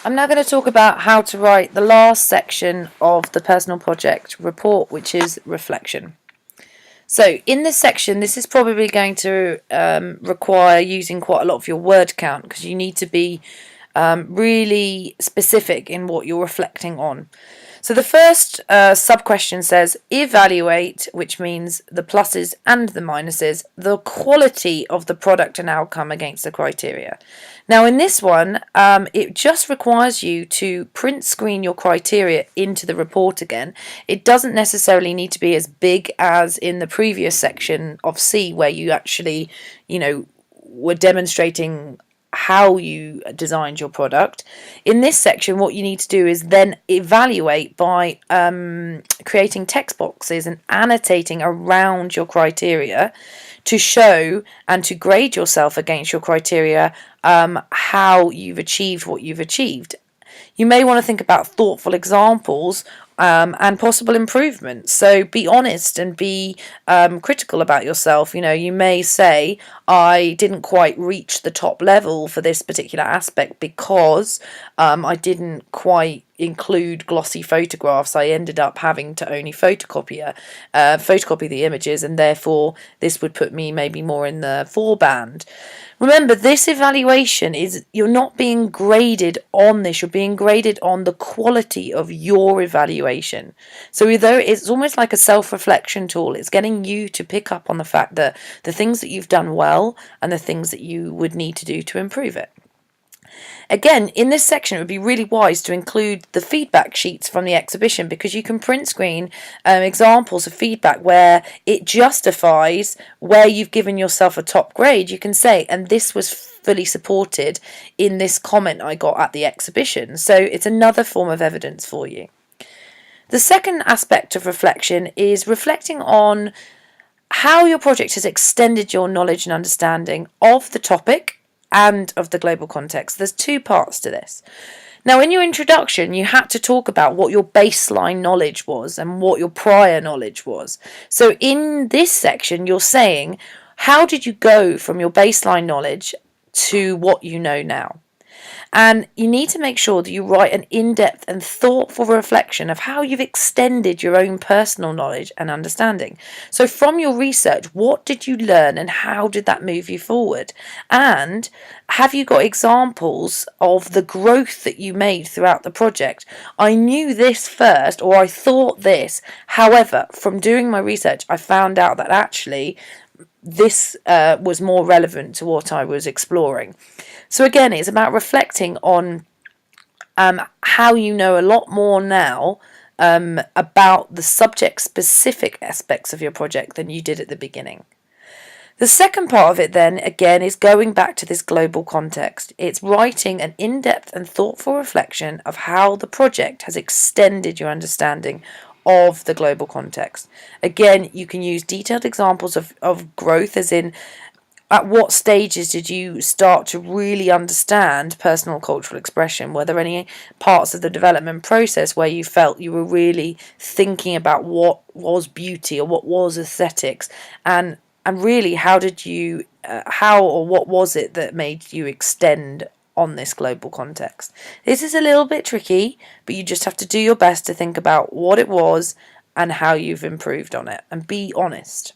I'm now going to talk about how to write the last section of the personal project report, which is reflection. So in this section, this is probably going to require using quite a lot of your word count, because you need to be really specific in what you're reflecting on. So the first sub-question says, evaluate, which means the pluses and the minuses, the quality of the product and outcome against the criteria. Now in this one, it just requires you to print screen your criteria into the report again. It doesn't necessarily need to be as big as in the previous section of C, where you actually, were demonstrating how you designed your product. In this section, what you need to do is then evaluate by creating text boxes and annotating around your criteria to show and to grade yourself against your criteria, how you've achieved what you've achieved. You may want to think about thoughtful examples and possible improvements. So be honest and be critical about yourself. You may say, I didn't quite reach the top level for this particular aspect because I didn't quite include glossy photographs. I ended up having to only photocopy the images, and therefore this would put me maybe more in the 4 band. Remember, this evaluation is, you're not being graded on this, you're being graded on the quality of your evaluation. So although it's almost like a self-reflection tool, it's getting you to pick up on the fact that the things that you've done well and the things that you would need to do to improve it. Again, in this section, it would be really wise to include the feedback sheets from the exhibition, because you can print screen examples of feedback where it justifies where you've given yourself a top grade. You can say, and this was fully supported in this comment I got at the exhibition. So it's another form of evidence for you. The second aspect of reflection is reflecting on how your project has extended your knowledge and understanding of the topic and of the global context. There's 2 parts to this. Now, in your introduction, you had to talk about what your baseline knowledge was and what your prior knowledge was. So in this section, you're saying, how did you go from your baseline knowledge to what you know now? And you need to make sure that you write an in-depth and thoughtful reflection of how you've extended your own personal knowledge and understanding. So from your research, what did you learn and how did that move you forward? And have you got examples of the growth that you made throughout the project? I knew this first, or I thought this. However, from doing my research, I found out that actually this was more relevant to what I was exploring. So again, it's about reflecting on how you know a lot more now about the subject-specific aspects of your project than you did at the beginning. The second part of it then, again, is going back to this global context. It's writing an in-depth and thoughtful reflection of how the project has extended your understanding of the global context. Again, you can use detailed examples of growth, as in, at what stages did you start to really understand personal cultural expression? Were there any parts of the development process where you felt you were really thinking about what was beauty or what was aesthetics? And really, how did you, what was it that made you extend on this global context? This is a little bit tricky, but you just have to do your best to think about what it was and how you've improved on it, and be honest.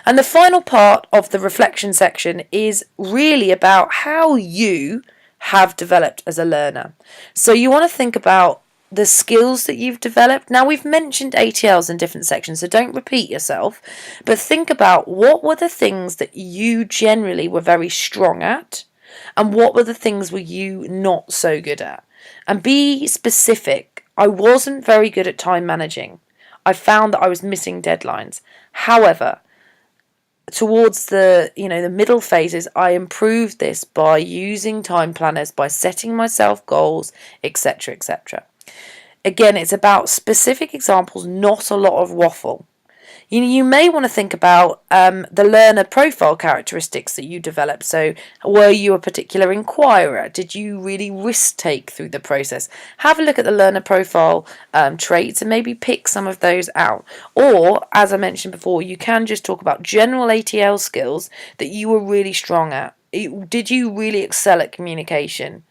And the final part of the reflection section is really about how you have developed as a learner. So you want to think about the skills that you've developed. Now, we've mentioned ATLs in different sections, so don't repeat yourself, but think about what were the things that you generally were very strong at, and what were the things were you not so good at. And be specific. I wasn't very good at time managing. I found that I was missing deadlines. However, towards the middle phases, I improved this by using time planners, by setting myself goals, etc., etc. Again, it's about specific examples, not a lot of waffle. You may want to think about the learner profile characteristics that you developed. So were you a particular inquirer? Did you really risk take through the process? Have a look at the learner profile traits and maybe pick some of those out. Or, as I mentioned before, you can just talk about general ATL skills that you were really strong at. Did you really excel at communication?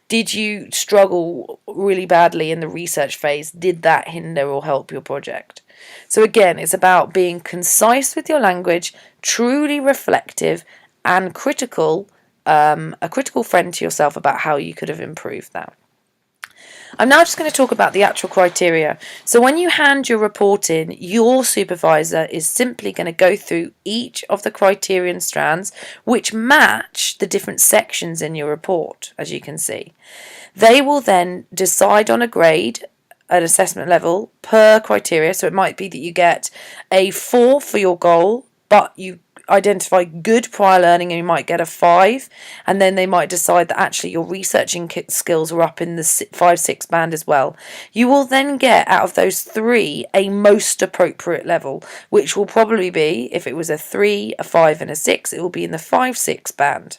Did you struggle really badly in the research phase? Did that hinder or help your project? So again, it's about being concise with your language, truly reflective and critical, a critical friend to yourself about how you could have improved that. I'm now just going to talk about the actual criteria. So when you hand your report in, your supervisor is simply going to go through each of the criterion strands which match the different sections in your report, as you can see. They will then decide on a grade, an assessment level per criteria. So it might be that you get a 4 for your goal, but you identify good prior learning and you might get a 5, and then they might decide that actually your researching skills are up in the 5-6 band as well. You will then get out of those 3 a most appropriate level, which will probably be, if it was a 3, a 5 and a 6, it will be in the 5-6 band.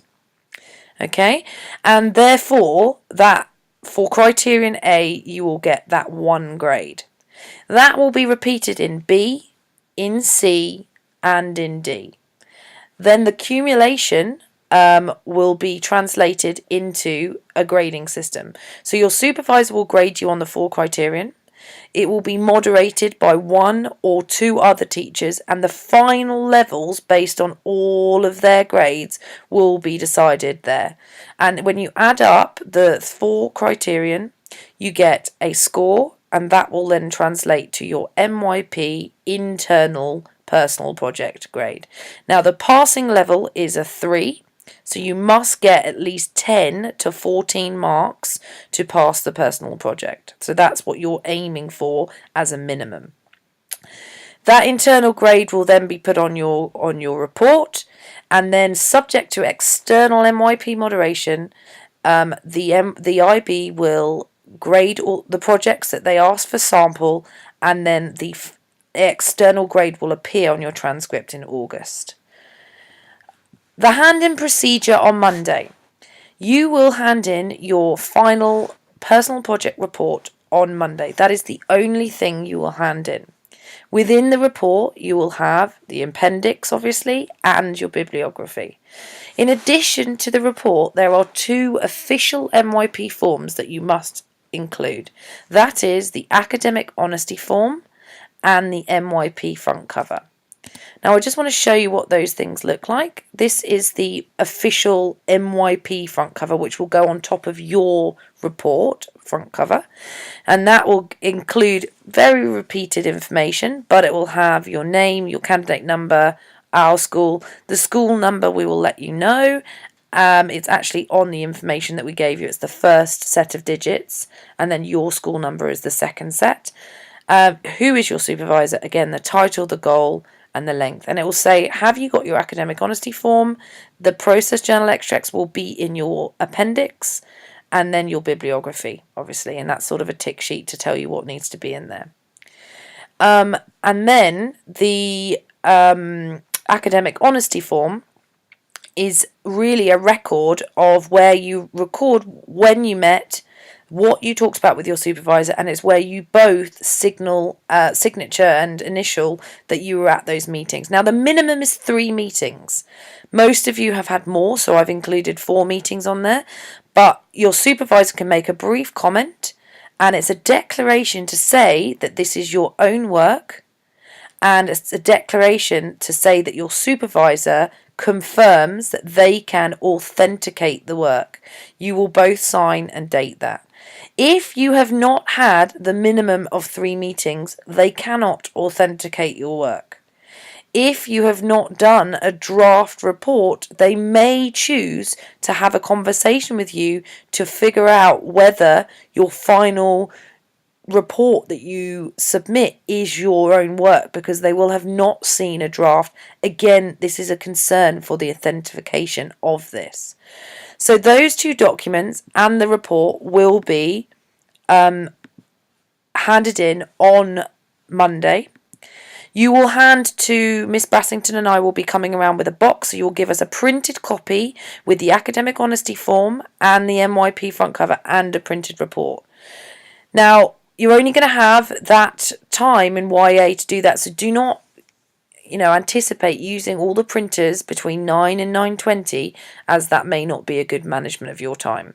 Okay, and therefore that for criterion A you will get that 1 grade. That will be repeated in B, in C and in D. Then the cumulation will be translated into a grading system. So your supervisor will grade you on the 4 criterion. It will be moderated by 1 or 2 other teachers, and the final levels based on all of their grades will be decided there. And when you add up the 4 criterion, you get a score, and that will then translate to your MYP internal personal project grade. Now the passing level is a 3, so you must get at least 10 to 14 marks to pass the personal project. So that's what you're aiming for as a minimum. That internal grade will then be put on your report, and then subject to external MYP moderation, the IB will grade all the projects that they ask for sample, and then the external grade will appear on your transcript in August. The hand-in procedure on Monday. You will hand in your final personal project report on Monday. That is the only thing you will hand in. Within the report, you will have the appendix, obviously, and your bibliography. In addition to the report, there are 2 official MYP forms that you must include. That is the academic honesty form and the MYP front cover. Now I just want to show you what those things look like. This is the official MYP front cover, which will go on top of your report front cover, and that will include very repeated information, but it will have your name, your candidate number, our school, the school number we will let you know. It's actually on the information that we gave you. It's the first set of digits, and then your school number is the second set. Who is your supervisor? Again, the title, the goal, and the length. And it will say, have you got your academic honesty form? The process journal extracts will be in your appendix, and then your bibliography, obviously. And that's sort of a tick sheet to tell you what needs to be in there. And then the academic honesty form is really a record of where you record when you met, what you talked about with your supervisor, and it's where you both signal signature and initial that you were at those meetings. Now the minimum is 3 meetings. Most of you have had more, so I've included 4 meetings on there, but your supervisor can make a brief comment, and it's a declaration to say that this is your own work, and it's a declaration to say that your supervisor confirms that they can authenticate the work. You will both sign and date that. If you have not had the minimum of 3 meetings, they cannot authenticate your work. If you have not done a draft report, they may choose to have a conversation with you to figure out whether your final report that you submit is your own work, because they will have not seen a draft. Again, this is a concern for the authentication of this. So those 2 documents and the report will be handed in on Monday. You will hand to Miss Bassington, and I will be coming around with a box, so you'll give us a printed copy with the academic honesty form and the MYP front cover and a printed report. Now, you're only going to have that time in YA to do that, so do not anticipate using all the printers between 9 and 9:20, as that may not be a good management of your time.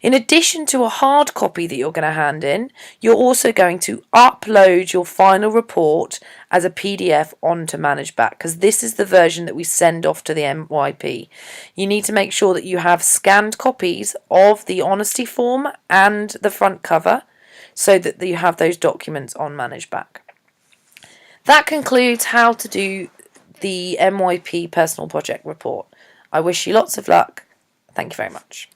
In addition to a hard copy that you're going to hand in, you're also going to upload your final report as a PDF onto ManageBack, because this is the version that we send off to the MYP. You need to make sure that you have scanned copies of the honesty form and the front cover, so that you have those documents on ManageBack. That concludes how to do the MYP Personal Project Report. I wish you lots of luck. Thank you very much.